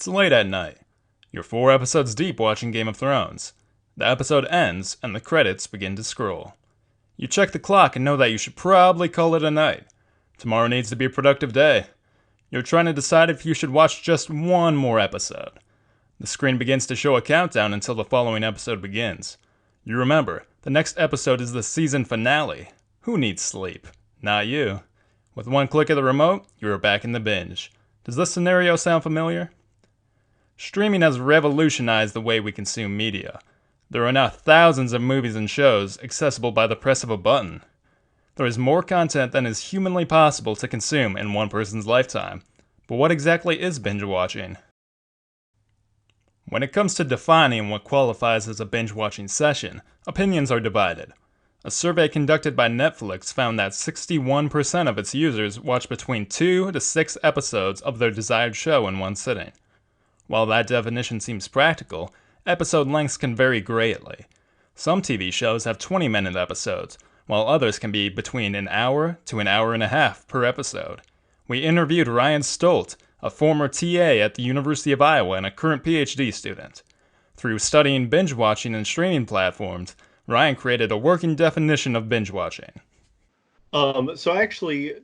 It's late at night. You're 4 episodes deep watching Game of Thrones. The episode ends, and the credits begin to scroll. You check the clock and know that you should probably call it a night. Tomorrow needs to be a productive day. You're trying to decide if you should watch just one more episode. The screen begins to show a countdown until the following episode begins. You remember, the next episode is the season finale. Who needs sleep? Not you. With one click of the remote, you are back in the binge. Does this scenario sound familiar? Streaming has revolutionized the way we consume media. There are now thousands of movies and shows accessible by the press of a button. There is more content than is humanly possible to consume in one person's lifetime. But what exactly is binge watching? When it comes to defining what qualifies as a binge watching session, opinions are divided. A survey conducted by Netflix found that 61% of its users watch between 2 to 6 episodes of their desired show in one sitting. While that definition seems practical, episode lengths can vary greatly. Some TV shows have 20-minute episodes, while others can be between an hour to an hour and a half per episode. We interviewed Ryan Stolt, a former TA at the University of Iowa and a current PhD student. Through studying binge watching and streaming platforms, Ryan created a working definition of binge watching. So I actually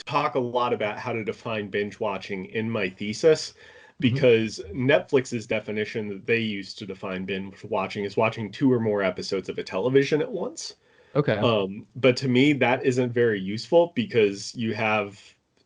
talk a lot about how to define binge watching in my thesis, because Netflix's definition that they use to define binge watching is watching 2 or more episodes of a television at once. Okay. But to me, that isn't very useful because you have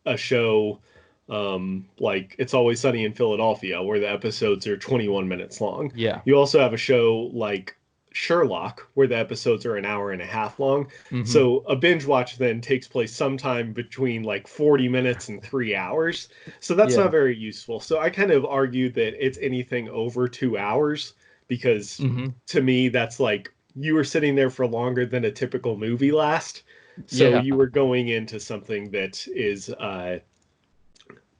a show like It's Always Sunny in Philadelphia where the episodes are 21 minutes long. Yeah. You also have a show like Sherlock where the episodes are an hour and a half long. So a binge watch then takes place sometime between like 40 minutes and 3 hours. So that's not very useful. So I kind of argue that it's anything over 2 hours because to me that's like you were sitting there for longer than a typical movie lasts. So you were going into something that is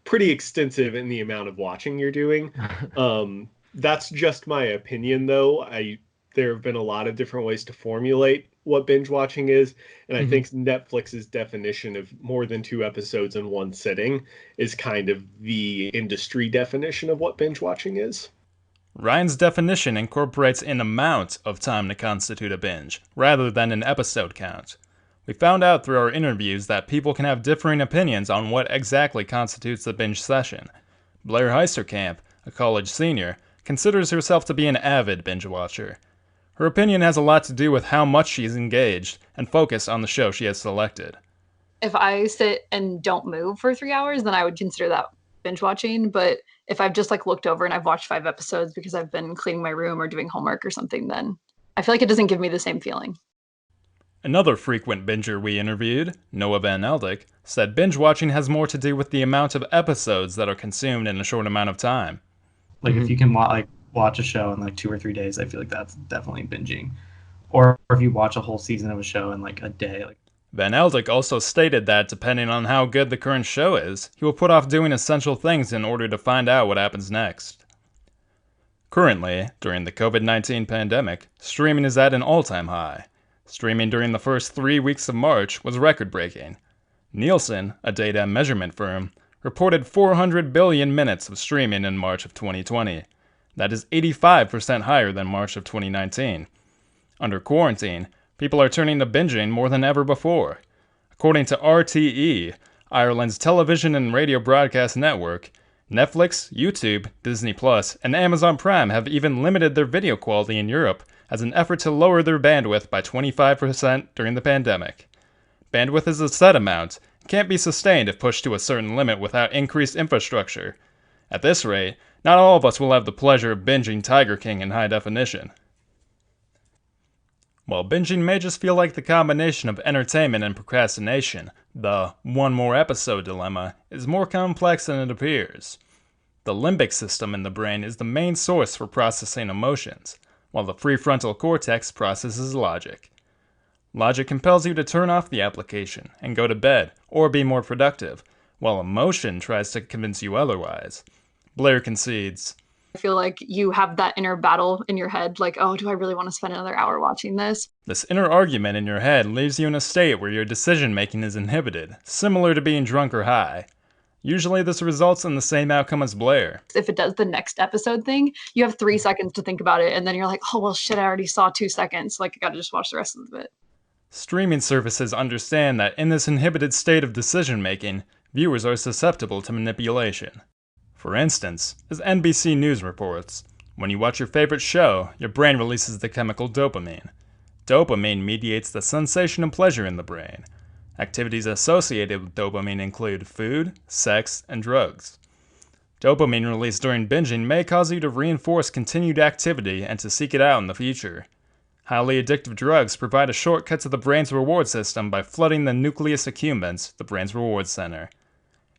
pretty extensive in the amount of watching you're doing. That's just my opinion though. There have been a lot of different ways to formulate what binge watching is, and I think Netflix's definition of more than 2 episodes in one sitting is kind of the industry definition of what binge watching is. Ryan's definition incorporates an amount of time to constitute a binge, rather than an episode count. We found out through our interviews that people can have differing opinions on what exactly constitutes a binge session. Blair Heisterkamp, a college senior, considers herself to be an avid binge watcher. Her opinion has a lot to do with how much she's engaged and focused on the show she has selected. If I sit and don't move for 3 hours, then I would consider that binge watching. But if I've just like looked over and I've watched 5 episodes because I've been cleaning my room or doing homework or something, then I feel like it doesn't give me the same feeling. Another frequent binger we interviewed, Noah Van Eldick, said binge watching has more to do with the amount of episodes that are consumed in a short amount of time. Like if you can watch a show in like 2 or 3 days, I feel like that's definitely binging. Or if you watch a whole season of a show in like a day. Van Eldick also stated that depending on how good the current show is, he will put off doing essential things in order to find out what happens next. Currently, during the COVID-19 pandemic, streaming is at an all-time high. Streaming during the first 3 weeks of March was record-breaking. Nielsen, a data and measurement firm, reported 400 billion minutes of streaming in March of 2020. That is 85% higher than March of 2019. Under quarantine, people are turning to binging more than ever before. According to RTE, Ireland's television and radio broadcast network, Netflix, YouTube, Disney Plus, and Amazon Prime have even limited their video quality in Europe as an effort to lower their bandwidth by 25% during the pandemic. Bandwidth is a set amount, and can't be sustained if pushed to a certain limit without increased infrastructure. At this rate, not all of us will have the pleasure of binging Tiger King in high definition. While binging may just feel like the combination of entertainment and procrastination, the one more episode dilemma is more complex than it appears. The limbic system in the brain is the main source for processing emotions, while the prefrontal cortex processes logic. Logic compels you to turn off the application and go to bed or be more productive, while emotion tries to convince you otherwise. Blair concedes. I feel like you have that inner battle in your head, like, oh, do I really want to spend another hour watching this? This inner argument in your head leaves you in a state where your decision-making is inhibited, similar to being drunk or high. Usually this results in the same outcome as Blair. If it does the next episode thing, you have 3 seconds to think about it, and then you're like, oh, well, shit, I already saw 2 seconds, like, I gotta just watch the rest of it. Streaming services understand that in this inhibited state of decision-making, viewers are susceptible to manipulation. For instance, as NBC News reports, when you watch your favorite show, your brain releases the chemical dopamine. Dopamine mediates the sensation and pleasure in the brain. Activities associated with dopamine include food, sex, and drugs. Dopamine released during binging may cause you to reinforce continued activity and to seek it out in the future. Highly addictive drugs provide a shortcut to the brain's reward system by flooding the nucleus accumbens, the brain's reward center.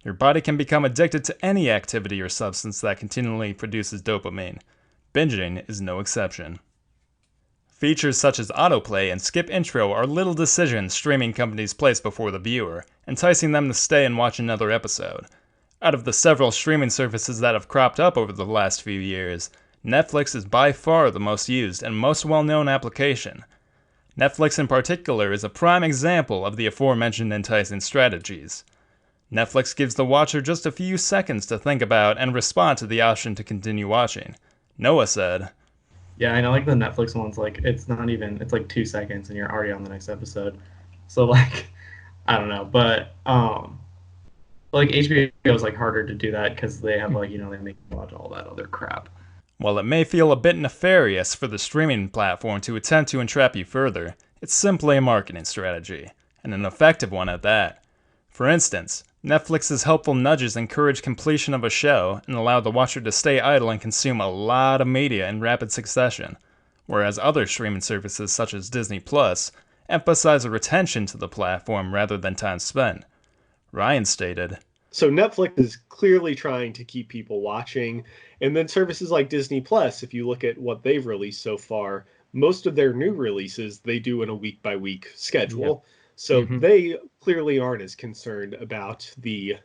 Your body can become addicted to any activity or substance that continually produces dopamine. Binging is no exception. Features such as autoplay and skip intro are little decisions streaming companies place before the viewer, enticing them to stay and watch another episode. Out of the several streaming services that have cropped up over the last few years, Netflix is by far the most used and most well-known application. Netflix in particular is a prime example of the aforementioned enticing strategies. Netflix gives the watcher just a few seconds to think about and respond to the option to continue watching. Noah said, Yeah, I know, like, the Netflix one's, like, it's like 2 seconds and you're already on the next episode. So, like, I don't know. But, like, HBO is, like, harder to do that because they have, like, they make you watch all that other crap. While it may feel a bit nefarious for the streaming platform to attempt to entrap you further, it's simply a marketing strategy, and an effective one at that. For instance, Netflix's helpful nudges encourage completion of a show and allow the watcher to stay idle and consume a lot of media in rapid succession, whereas other streaming services such as Disney Plus emphasize a retention to the platform rather than time spent. Ryan stated, So Netflix is clearly trying to keep people watching, and then services like Disney Plus, if you look at what they've released so far, most of their new releases they do in a week-by-week schedule. Yep. So they clearly aren't as concerned about the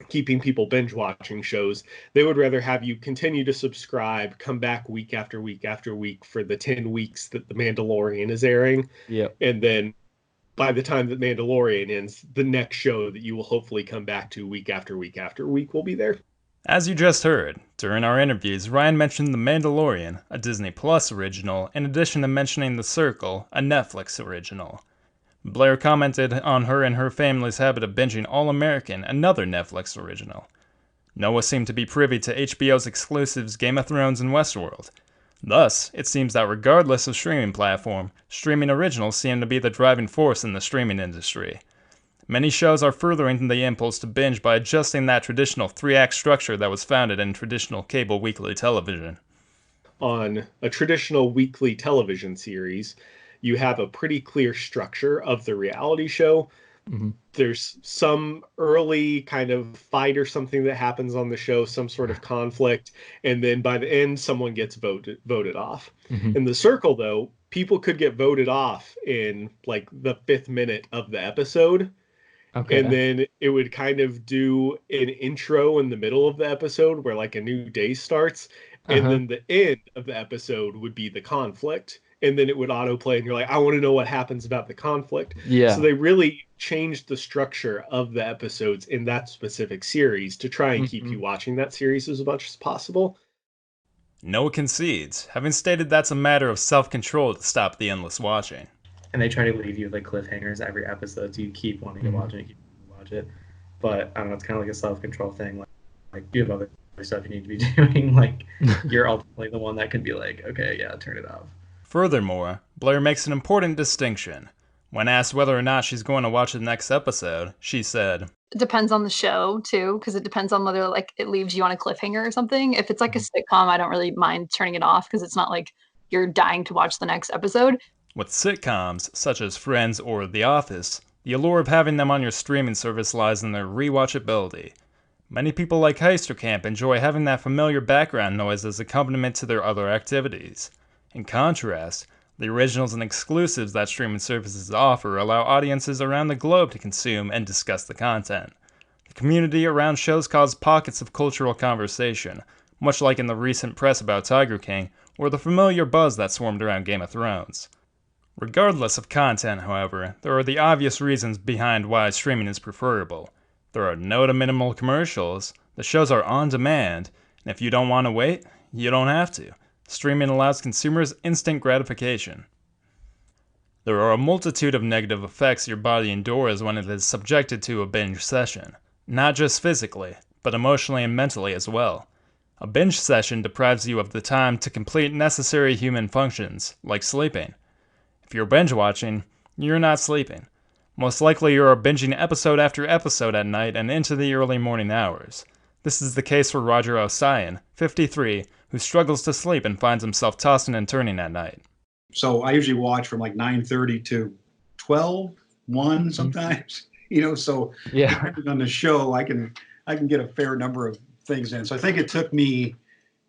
keeping people binge watching shows. They would rather have you continue to subscribe, come back week after week after week for the 10 weeks that The Mandalorian is airing. Yep. And then by the time that Mandalorian ends, the next show that you will hopefully come back to week after week after week will be there. As you just heard, during our interviews, Ryan mentioned The Mandalorian, a Disney Plus original, in addition to mentioning The Circle, a Netflix original. Blair commented on her and her family's habit of binging All American, another Netflix original. Noah seemed to be privy to HBO's exclusives Game of Thrones and Westworld. Thus, it seems that regardless of streaming platform, streaming originals seem to be the driving force in the streaming industry. Many shows are furthering the impulse to binge by adjusting that traditional 3-act structure that was founded in traditional cable weekly television. On a traditional weekly television series, you have a pretty clear structure of the reality show. Mm-hmm. There's some early kind of fight or something that happens on the show, some sort of conflict, and then by the end, someone gets voted off. Mm-hmm. In The Circle, though, people could get voted off in like the 5th minute of the episode. Okay. And then it would kind of do an intro in the middle of the episode where like a new day starts. And then the end of the episode would be the conflict. And then it would autoplay and you're like, I want to know what happens about the conflict. Yeah. So they really changed the structure of the episodes in that specific series to try and keep you watching that series as much as possible. Noah concedes, having stated that's a matter of self-control to stop the endless watching. And they try to leave you with like cliffhangers every episode, so you keep wanting to watch it, and keep wanting to watch it. But I don't know, it's kind of like a self-control thing. Like you have other stuff you need to be doing. Like you're ultimately the one that can be like, okay, yeah, turn it off. Furthermore, Blair makes an important distinction. When asked whether or not she's going to watch the next episode, she said, It depends on the show, too, because it depends on whether like it leaves you on a cliffhanger or something. If it's like a sitcom, I don't really mind turning it off because it's not like you're dying to watch the next episode. With sitcoms, such as Friends or The Office, the allure of having them on your streaming service lies in their rewatchability. Many people like Heister Camp enjoy having that familiar background noise as accompaniment to their other activities. In contrast, the originals and exclusives that streaming services offer allow audiences around the globe to consume and discuss the content. The community around shows cause pockets of cultural conversation, much like in the recent press about Tiger King or the familiar buzz that swarmed around Game of Thrones. Regardless of content, however, there are the obvious reasons behind why streaming is preferable. There are no to minimal commercials. The shows are on demand, and if you don't want to wait, you don't have to. Streaming allows consumers instant gratification. There are a multitude of negative effects your body endures when it is subjected to a binge session. Not just physically, but emotionally and mentally as well. A binge session deprives you of the time to complete necessary human functions, like sleeping. If you're binge watching, you're not sleeping. Most likely you are binging episode after episode at night and into the early morning hours. This is the case for Roger Osian, 53, who struggles to sleep and finds himself tossing and turning at night. So I usually watch from like 9:30 to 12, 1 sometimes, so depending on the show, I can get a fair number of things in. So I think it took me,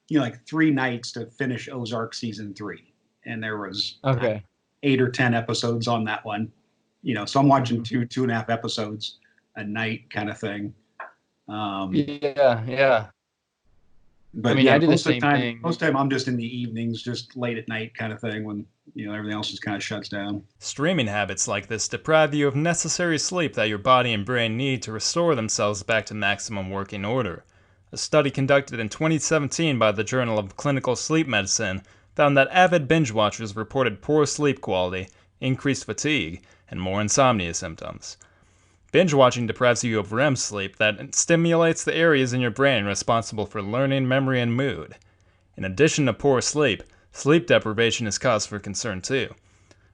like 3 nights to finish Ozark season 3. And there was 8 or 10 episodes on that one, so I'm watching 2.5 episodes a night kind of thing. But I do the same thing. Most of the time I'm just in the evenings, just late at night kind of thing when, everything else just kind of shuts down. Streaming habits like this deprive you of necessary sleep that your body and brain need to restore themselves back to maximum working order. A study conducted in 2017 by the Journal of Clinical Sleep Medicine found that avid binge watchers reported poor sleep quality, increased fatigue, and more insomnia symptoms. Binge watching deprives you of REM sleep that stimulates the areas in your brain responsible for learning, memory, and mood. In addition to poor sleep, sleep deprivation is cause for concern too.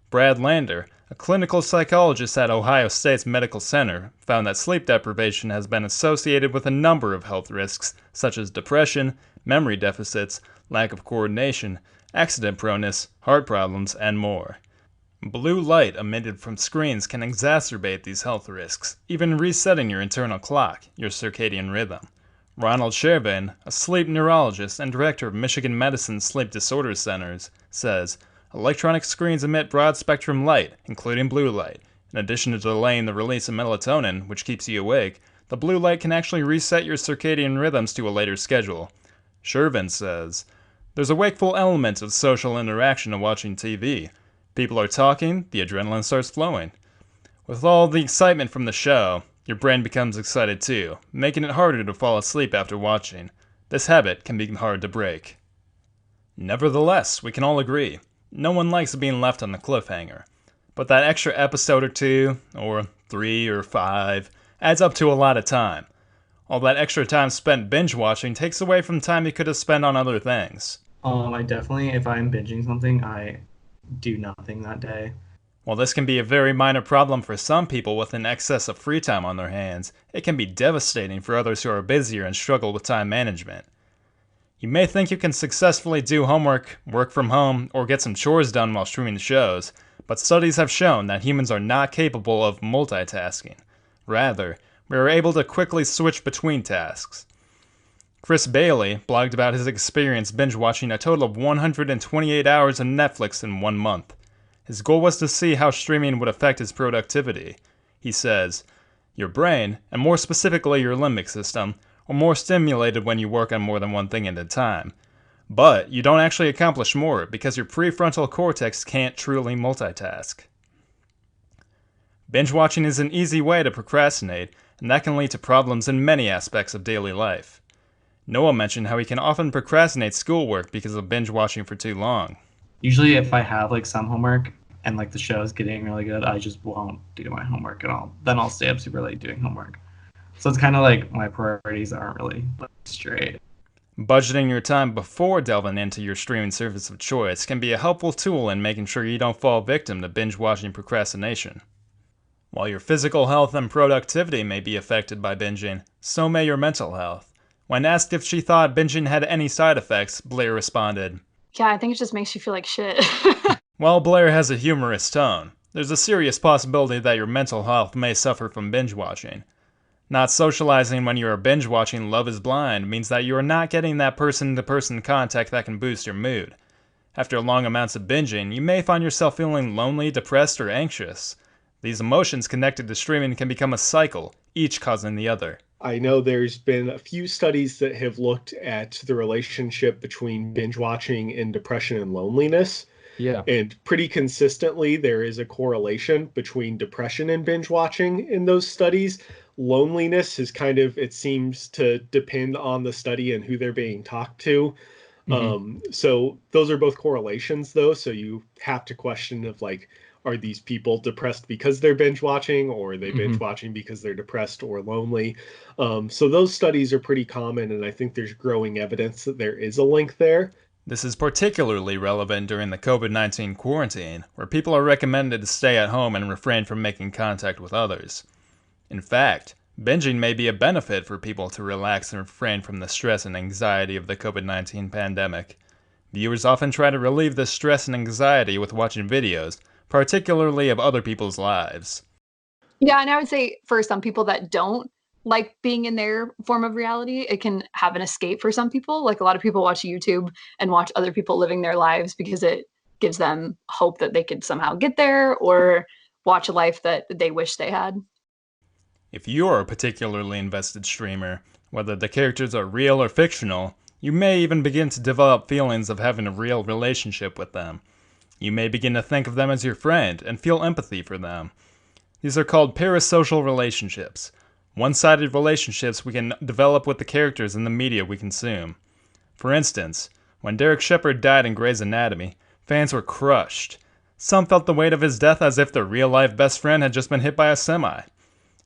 Brad Lander, a clinical psychologist at Ohio State's Medical Center, found that sleep deprivation has been associated with a number of health risks such as depression, memory deficits, lack of coordination, accident proneness, heart problems, and more. Blue light emitted from screens can exacerbate these health risks, even resetting your internal clock, your circadian rhythm. Ronald Shervin, a sleep neurologist and director of Michigan Medicine's Sleep Disorders Centers, says, electronic screens emit broad-spectrum light, including blue light. In addition to delaying the release of melatonin, which keeps you awake, the blue light can actually reset your circadian rhythms to a later schedule. Shervin says, there's a wakeful element of social interaction in watching TV. People are talking, the adrenaline starts flowing. With all the excitement from the show, your brain becomes excited too, making it harder to fall asleep after watching. This habit can be hard to break. Nevertheless, we can all agree, no one likes being left on the cliffhanger. But that extra episode or 2, or 3 or 5, adds up to a lot of time. All that extra time spent binge watching takes away from time you could have spent on other things. I definitely, if I'm binging something, I do nothing that day. While this can be a very minor problem for some people with an excess of free time on their hands, it can be devastating for others who are busier and struggle with time management. You may think you can successfully do homework, work from home, or get some chores done while streaming shows, but studies have shown that humans are not capable of multitasking. Rather, we are able to quickly switch between tasks. Chris Bailey blogged about his experience binge-watching a total of 128 hours of Netflix in 1 month. His goal was to see how streaming would affect his productivity. He says, your brain, and more specifically your limbic system, are more stimulated when you work on more than one thing at a time. But you don't actually accomplish more because your prefrontal cortex can't truly multitask. Binge-watching is an easy way to procrastinate, and that can lead to problems in many aspects of daily life. Noah mentioned how he can often procrastinate schoolwork because of binge watching for too long. Usually if I have like some homework and like the show is getting really good, I just won't do my homework at all. Then I'll stay up super late doing homework. So it's kind of like my priorities aren't really straight. Budgeting your time before delving into your streaming service of choice can be a helpful tool in making sure you don't fall victim to binge watching procrastination. While your physical health and productivity may be affected by binging, so may your mental health. When asked if she thought binging had any side effects, Blair responded, Yeah, I think it just makes you feel like shit. While Blair has a humorous tone, there's a serious possibility that your mental health may suffer from binge watching. Not socializing when you are binge watching Love is Blind means that you are not getting that person-to-person contact that can boost your mood. After long amounts of binging, you may find yourself feeling lonely, depressed, or anxious. These emotions connected to streaming can become a cycle, each causing the other. I know there's been a few studies that have looked at the relationship between binge watching and depression and loneliness. Yeah. And pretty consistently, there is a correlation between depression and binge watching in those studies. loneliness is kind of, it seems to depend on the study and who they're being talked to. So those are both correlations though. So you have to question of like, are these people depressed because they're binge watching, or are they binge watching because they're depressed or lonely? So those studies are pretty common, and I think there's growing evidence that there is a link there. This is particularly relevant during the COVID-19 quarantine, where people are recommended to stay at home and refrain from making contact with others. In fact, binging may be a benefit for people to relax and refrain from the stress and anxiety of the COVID-19 pandemic. Viewers often try to relieve this stress and anxiety with watching videos, particularly of other people's lives. Yeah, and I would say for some people that don't like being in their form of reality, it can have an escape for some people. Like a lot of people watch YouTube and watch other people living their lives because it gives them hope that they could somehow get there, or watch a life that they wish they had. If you're a particularly invested streamer, whether the characters are real or fictional, you may even begin to develop feelings of having a real relationship with them. You may begin to think of them as your friend and feel empathy for them. These are called parasocial relationships, one-sided relationships we can develop with the characters in the media we consume. For instance, when Derek Shepherd died in Grey's Anatomy, fans were crushed. Some felt the weight of his death as if their real-life best friend had just been hit by a semi.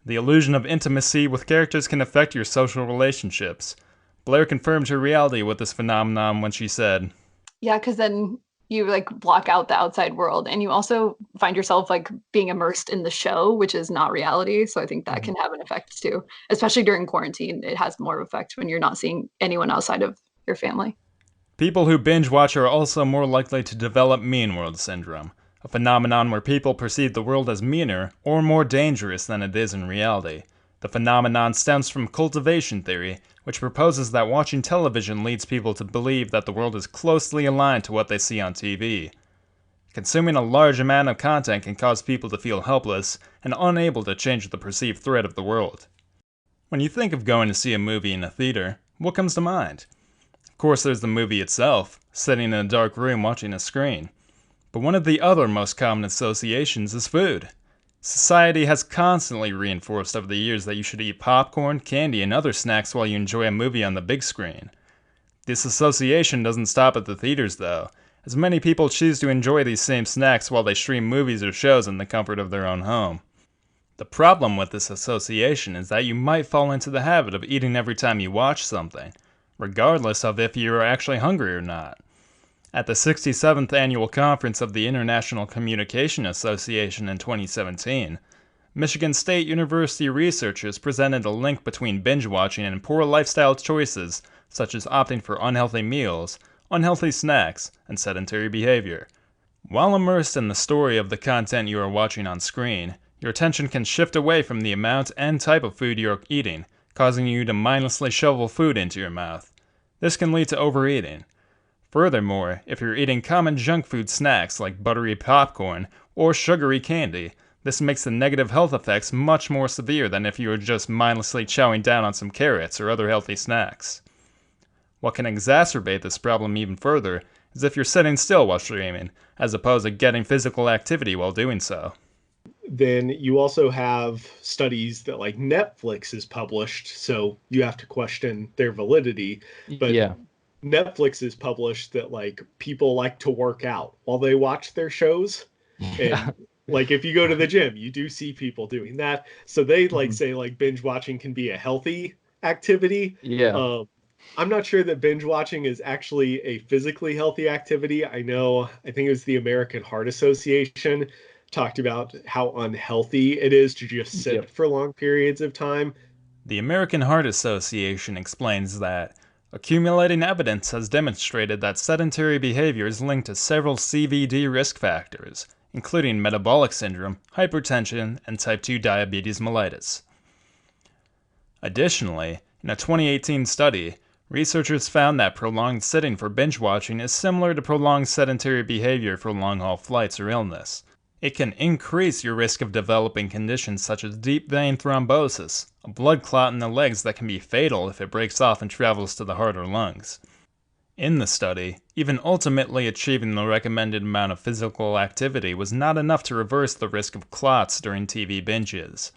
The illusion of intimacy with characters can affect your social relationships. Blair confirmed her reality with this phenomenon when she said, Yeah, because then you like block out the outside world, and you also find yourself like being immersed in the show, which is not reality. So I think that can have an effect too, especially during quarantine. It has more effect when you're not seeing anyone outside of your family. People who binge watch are also more likely to develop mean world syndrome, a phenomenon where people perceive the world as meaner or more dangerous than it is in reality. The phenomenon stems from cultivation theory, which proposes that watching television leads people to believe that the world is closely aligned to what they see on TV. Consuming a large amount of content can cause people to feel helpless and unable to change the perceived threat of the world. When you think of going to see a movie in a theater, what comes to mind? Of course, there's the movie itself, sitting in a dark room watching a screen. But one of the other most common associations is food. Society has constantly reinforced over the years that you should eat popcorn, candy, and other snacks while you enjoy a movie on the big screen. This association doesn't stop at the theaters, though, as many people choose to enjoy these same snacks while they stream movies or shows in the comfort of their own home. The problem with this association is that you might fall into the habit of eating every time you watch something, regardless of if you are actually hungry or not. At the 67th Annual Conference of the International Communication Association in 2017, Michigan State University researchers presented a link between binge watching and poor lifestyle choices such as opting for unhealthy meals, unhealthy snacks, and sedentary behavior. While immersed in the story of the content you are watching on screen, your attention can shift away from the amount and type of food you are eating, causing you to mindlessly shovel food into your mouth. This can lead to overeating. Furthermore, if you're eating common junk food snacks like buttery popcorn or sugary candy, this makes the negative health effects much more severe than if you were just mindlessly chowing down on some carrots or other healthy snacks. What can exacerbate this problem even further is if you're sitting still while streaming, as opposed to getting physical activity while doing so. Then you also have studies that like Netflix is published, so you have to question their validity. But Yeah. Netflix is published that like people like to work out while they watch their shows. And like if you go to the gym, you do see people doing that. So they like say like binge watching can be a healthy activity. Yeah. I'm not sure that binge watching is actually a physically healthy activity. I think it was the American Heart Association talked about how unhealthy it is to just sit for long periods of time. The American Heart Association explains that accumulating evidence has demonstrated that sedentary behavior is linked to several CVD risk factors, including metabolic syndrome, hypertension, and type 2 diabetes mellitus. Additionally, in a 2018 study, researchers found that prolonged sitting for binge watching is similar to prolonged sedentary behavior for long-haul flights or illness. It can increase your risk of developing conditions such as deep vein thrombosis, a blood clot in the legs that can be fatal if it breaks off and travels to the heart or lungs. In the study, even ultimately achieving the recommended amount of physical activity was not enough to reverse the risk of clots during TV binges.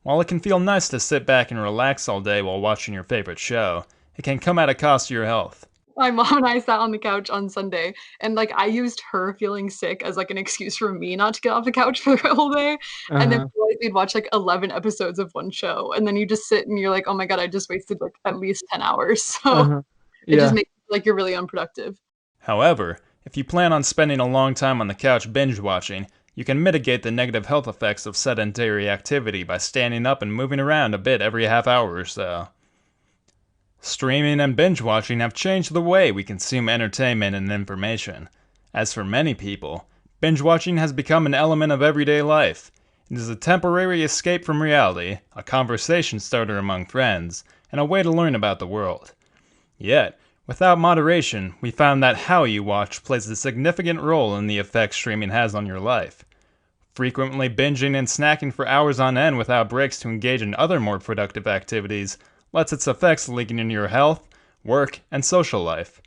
While it can feel nice to sit back and relax all day while watching your favorite show, it can come at a cost to your health. My mom and I sat on the couch on Sunday, and like I used her feeling sick as like an excuse for me not to get off the couch for the whole day. And then we'd watch like 11 episodes of one show, and then you just sit and you're like, oh my god, I just wasted like at least 10 hours. So it just makes you feel like you're really unproductive. However, if you plan on spending a long time on the couch binge watching, you can mitigate the negative health effects of sedentary activity by standing up and moving around a bit every half hour or so. Streaming and binge watching have changed the way we consume entertainment and information. As for many people, binge watching has become an element of everyday life. It is a temporary escape from reality, a conversation starter among friends, and a way to learn about the world. Yet, without moderation, we found that how you watch plays a significant role in the effects streaming has on your life. Frequently binging and snacking for hours on end without breaks to engage in other more productive activities lets its effects leaking into your health, work, and social life.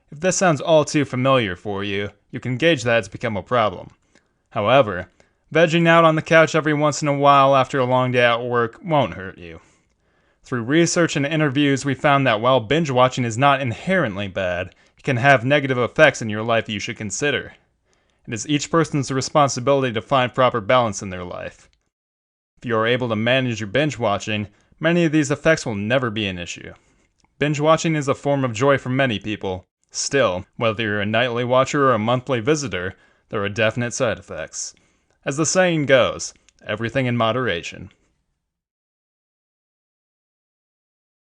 If this sounds all too familiar for you, you can gauge that it's become a problem. However, vegging out on the couch every once in a while after a long day at work won't hurt you. Through research and interviews, we found that while binge watching is not inherently bad, it can have negative effects in your life you should consider. It is each person's responsibility to find proper balance in their life. If you are able to manage your binge watching, many of these effects will never be an issue. Binge watching is a form of joy for many people. Still, whether you're a nightly watcher or a monthly visitor, there are definite side effects. As the saying goes, everything in moderation.